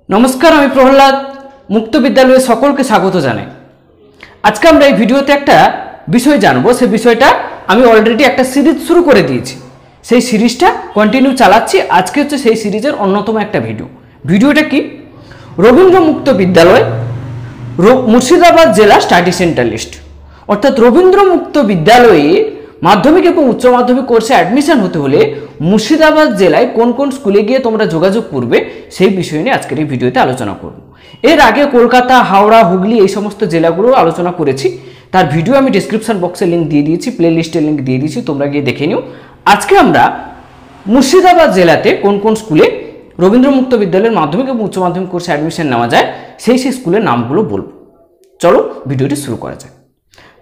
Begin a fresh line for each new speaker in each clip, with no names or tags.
नमस्कार আমি প্রহ্লাদ মুক্ত বিদ্যালয়ে সকলকে স্বাগত জানাই। আজকে আমরা এই ভিডিওতে একটা বিষয় জানব। সেই বিষয়টা আমি অলরেডি একটা সিরিজ শুরু করে দিয়েছি, সেই সিরিজটা কন্টিনিউ চালাচ্ছি। আজকে হচ্ছে সেই সিরিজের অন্যতম একটা ভিডিওটা কি, রবীন্দ্র মুক্ত বিদ্যালয় মুর্শিদাবাদ জেলা স্টাডি সেন্টার লিস্ট। অর্থাৎ রবীন্দ্র মুক্ত বিদ্যালয়ে মাধ্যমিক এবং উচ্চ মাধ্যমিক কোর্সে অ্যাডমিশন হতে হলে মুর্শিদাবাদ জেলায় কোন কোন স্কুলে গিয়ে তোমরা যোগাযোগ করবে সেই বিষয় নিয়ে আজকের এই ভিডিওতে আলোচনা করব। এর আগে কলকাতা, হাওড়া, হুগলি এই সমস্ত জেলাগুলো আলোচনা করেছি, তার ভিডিও আমি ডিসক্রিপশন বক্সে লিঙ্ক দিয়ে দিয়েছি, প্লে লিস্টের লিঙ্ক দিয়ে দিয়েছি, তোমরা গিয়ে দেখে নিও। আজকে আমরা মুর্শিদাবাদ জেলাতে কোন কোন স্কুলে রবীন্দ্র মুক্ত বিদ্যালয়ের মাধ্যমিক এবং উচ্চ মাধ্যমিক কোর্সে অ্যাডমিশন নেওয়া যায় সেই স্কুলের নামগুলো বলবো। চলো ভিডিওটি শুরু করা যায়।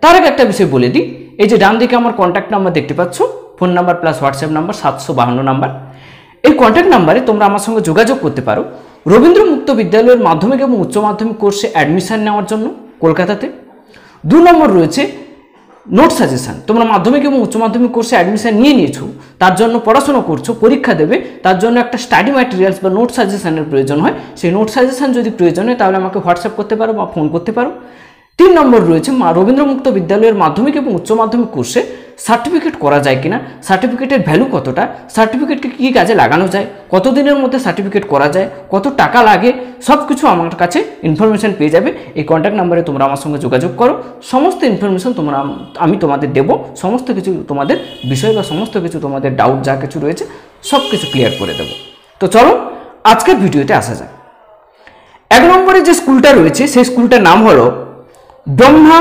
তার আগে একটা বিষয় বলে দিই, এই যে ডান দিকে আমার কন্ট্যাক্ট নাম্বার দেখতে পাচ্ছ, phone number plus WhatsApp number 752 number. এই কন্ট্যাক্ট নাম্বারে তোমরা আমার সঙ্গে যোগাযোগ করতে পারো রবীন্দ্র মুক্ত বিদ্যালয়ের মাধ্যমিক এবং উচ্চ মাধ্যমিক কোর্সে অ্যাডমিশন নেওয়ার জন্য কলকাতাতে। 2 নম্বর রয়েছে নোট সাজেশন। তোমরা মাধ্যমিক এবং উচ্চ মাধ্যমিক কোর্সে অ্যাডমিশন নিয়েছো, তার জন্য পড়াশোনা করছো, পরীক্ষা দেবে, তার জন্য একটা স্টাডি ম্যাটেরিয়ালস বা নোট সাজেশনের প্রয়োজন হয়। সেই নোট সাজেশন যদি প্রয়োজন হয় তাহলে আমাকে হোয়াটসঅ্যাপ করতে পারো বা ফোন করতে পারো। 3 নম্বর রয়েছে রবীন্দ্র মুক্ত বিদ্যালয়ের মাধ্যমিক এবং উচ্চ মাধ্যমিক কোর্সে সার্টিফিকেট করা যায় কিনা, সার্টিফিকেটের ভ্যালু কতটা, সার্টিফিকেটকে কী কাজে লাগানো যায়, কতদিনের মধ্যে সার্টিফিকেট করা যায়, কত টাকা লাগে, সব কিছু আমার কাছে ইনফরমেশন পেয়ে যাবে। এই কন্ট্যাক্ট নাম্বারে তোমরা আমার সঙ্গে যোগাযোগ করো, সমস্ত ইনফরমেশন আমি তোমাদের দেবো, সমস্ত কিছু তোমাদের বিষয় বা সমস্ত কিছু তোমাদের ডাউট যা কিছু রয়েছে সব কিছু ক্লিয়ার করে দেবো। তো চলো আজকের ভিডিওতে আসা যায়। 1 নম্বরে যে স্কুলটা রয়েছে সেই স্কুলটার নাম হলো ব্রহ্মা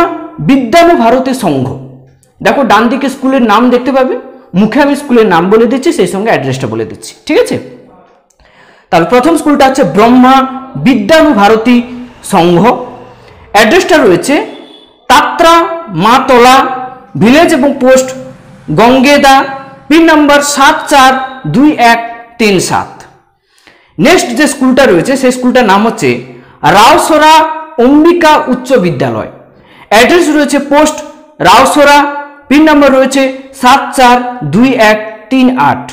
বিদ্যানু ভারতী সংঘ। দেখো ডান দিকে স্কুলের নাম দেখতে পাবে, মুখে আমি স্কুলের নাম বলে দিচ্ছি, সেই সঙ্গে অ্যাড্রেসটা বলে দিচ্ছি, ঠিক আছে? তাহলে প্রথম স্কুলটা হচ্ছে ব্রহ্মা বিদ্যানু ভারতী সংঘ। অ্যাড্রেসটা রয়েছে তাত্রা মাতলা, ভিলেজ এবং পোস্ট গঙ্গেদা, পিন নাম্বার 742137। নেক্সট যে স্কুলটা রয়েছে সেই স্কুলটার নাম হচ্ছে রাওসরা অম্বিকা উচ্চ বিদ্যালয়। অ্যাড্রেস রয়েছে পোস্ট রাওসরা, পিন নাম্বার রয়েছে 742138।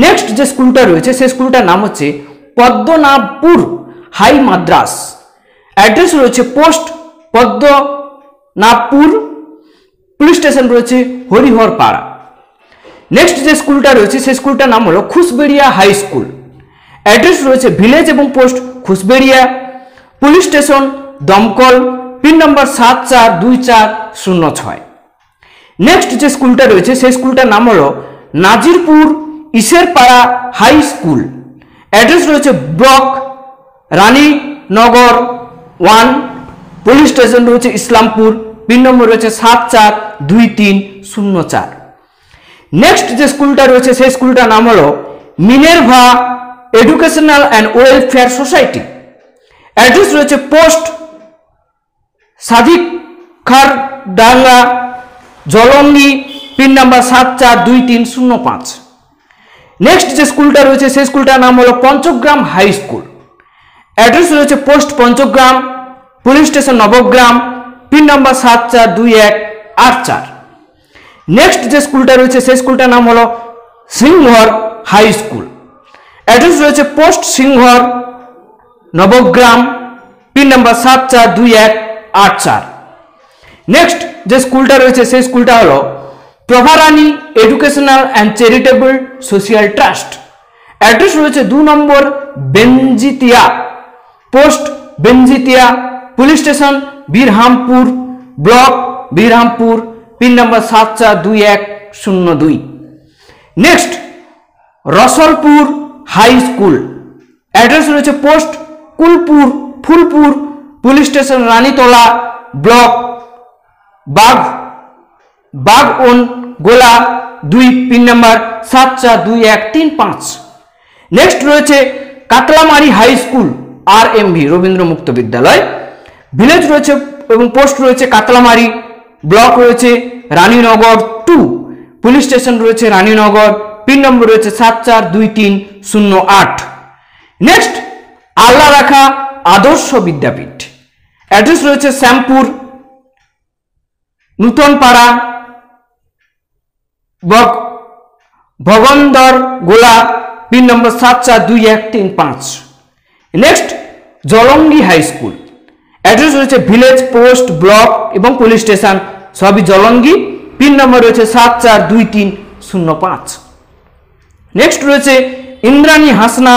নেক্সট যে স্কুলটা রয়েছে সেই স্কুলটার নাম হচ্ছে পদ্মনাভপুর হাই মাদ্রাস। অ্যাড্রেস রয়েছে পোস্ট পদ্মনাভপুর, পুলিশ স্টেশন রয়েছে হরিহরপাড়া। নেক্সট যে স্কুলটা রয়েছে সেই স্কুলটার নাম হলো খুশবেড়িয়া হাই স্কুল। অ্যাড্রেস রয়েছে ভিলেজ এবং পোস্ট খুশবেড়িয়া, পুলিশ স্টেশন দমকল, পিন নাম্বার 742406। নেক্সট যে স্কুলটা রয়েছে সেই স্কুলটার নাম হলো নাজিরপুর ইসেরপাড়া হাই স্কুল। অ্যাড্রেস রয়েছে ব্লক রানীনগর 1, পুলিশ স্টেশন রয়েছে ইসলামপুর, পিন নম্বর রয়েছে 742304। নেক্সট যে স্কুলটা রয়েছে সেই স্কুলটার নাম হলো Minerva educational and welfare society. Address রয়েছে post Sadikkhardanga Jalangi, pin number 742305। Next যে স্কুলটা রয়েছে সেই স্কুলটার নাম হলো পঞ্চগ্রাম হাই স্কুল। অ্যাড্রেস রয়েছে post Panchagram, police station Nabagram, pin number 742184। Next যে স্কুলটা রয়েছে সেই স্কুলটার নাম হলো সিংহর হাই স্কুল। অ্যাড্রেস রয়েছে post Singhar Nabagram, pin number 742184। Next যে স্কুলটা রয়েছে সেই স্কুলটা হলো Prabharani educational and charitable social trust. Address রয়েছে 2 number Benjitia, post Benjitia, police station Berhampore, block Berhampore, pin number 742102। Next Rasulpur high school. Address রয়েছে post Phulpur, police station Ranitala, block Bhagwangola 2, pin number 742135। Next রয়েছে Katlamari high school RMV Rabindra Mukta Vidyalaya. Village রয়েছে এবং পোস্ট রয়েছে কাতলামারি, ব্লক রয়েছে Raninagar 2, police station রয়েছে Raninagar, pin নম্বর রয়েছে 742308। Next আল্লাহ রাখা আদর্শ বিদ্যাপীঠ। অ্যাড্রেস রয়েছে Shyampur Nutanpara, Bhagandar Gola, pin number 742135। Next Jalangi high school, address রয়েছে ভিলেজ, পোস্ট, ব্লক এবং পুলিশ স্টেশন সবই জলঙ্গি। পিন নম্বর রয়েছে 742305। নেক্সট রয়েছে ইন্দ্রাণী হাসনা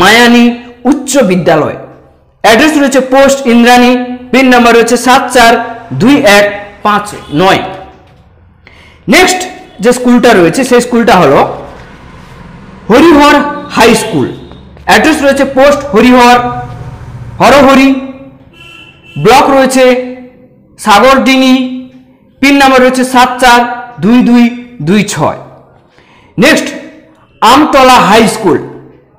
মায়ানী উচ্চ বিদ্যালয়, অ্যাড্রেস রয়েছে পোস্ট ইন্দ্রাণী, পিন নাম্বার রয়েছে 742159। নেক্সট যে স্কুলটা রয়েছে সেই স্কুলটা হলো হরিহর হাই স্কুল, অ্যাড্রেস রয়েছে পোস্ট হরিহর হরহরি, ব্লক রয়েছে সাগরডিঙ্গি, পিন নাম্বার রয়েছে 742226। Next Amtala high school,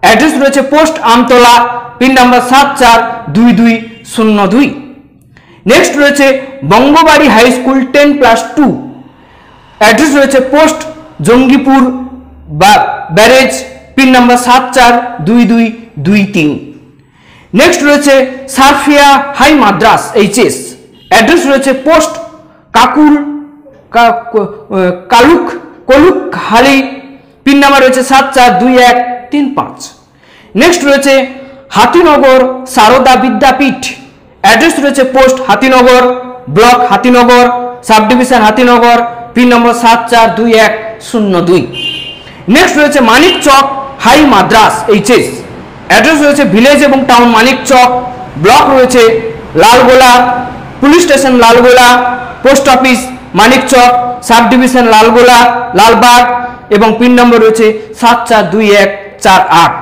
address রয়েছে post Amtala, pin number 742202। Next রয়েছে বঙ্গবাড়ি হাই স্কুল 10+2, অ্যাড্রেস রয়েছে post Jangipur barrage, pin number 742223। Next রয়েছে সারফিয়া হাই মাদ্রাস এইচএস, অ্যাড্রেস রয়েছে post Kalukhali, pin number রয়েছে 742135। নেক্সট রয়েছে হাতিনগর সারদা বিদ্যাপীঠ, অ্যাড্রেস রয়েছে post Hatinagar, block Hatinagar, sub division Hatinagar, pin number 742102। Next রয়েছে মানিক চক হাই মাদ্রাস এইচএস, অ্যাড্রেস রয়েছে ভিলেজ এবং টাউন মানিক চক, ব্লক রয়েছে Lalgola, police station Lalgola, post office Manikchak, sub division Lalgola Lalbagh এবং পিন নম্বর রয়েছে 742148।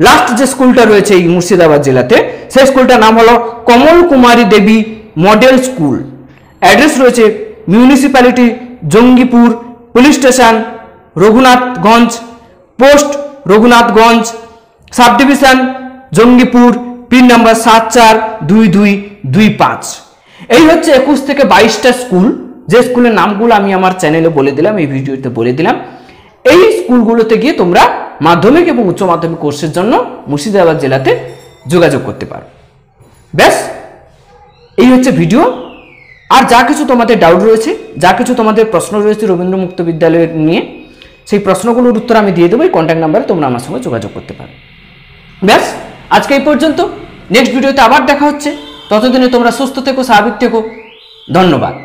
লাস্ট যে স্কুলটা রয়েছে এই মুর্শিদাবাদ জেলাতে সেই স্কুলটার নাম হলো কমল কুমারী দেবী মডেল স্কুল, অ্যাড্রেস রয়েছে municipality Jangipur, police station Raghunathganj, post Raghunathganj, sub division Jangipur, pin number 742225। এই হচ্ছে 21 থেকে 22টা স্কুল, যে স্কুলের নামগুলো আমি আমার চ্যানেলে বলে দিলাম, এই ভিডিওতে বলে দিলাম। এই স্কুলগুলোতে গিয়ে তোমরা মাধ্যমিক এবং উচ্চ মাধ্যমিক কোর্সের জন্য মুর্শিদাবাদ জেলাতে যোগাযোগ করতে পারো। ব্যাস এই হচ্ছে ভিডিও। আর যা কিছু তোমাদের ডাউট রয়েছে, যা কিছু তোমাদের প্রশ্ন রয়েছে রবীন্দ্র মুক্ত বিদ্যালয় নিয়ে, সেই প্রশ্নগুলোর উত্তর আমি দিয়ে দেবো। এই কন্ট্যাক্ট নাম্বারে তোমরা আমার সঙ্গে যোগাযোগ করতে পারো। ব্যাস আজকে এই পর্যন্ত, নেক্সট ভিডিওতে আবার দেখা হচ্ছে। ততদিনে তোমরা সুস্থ থেকো, স্বাভাবিক থেকো। ধন্যবাদ।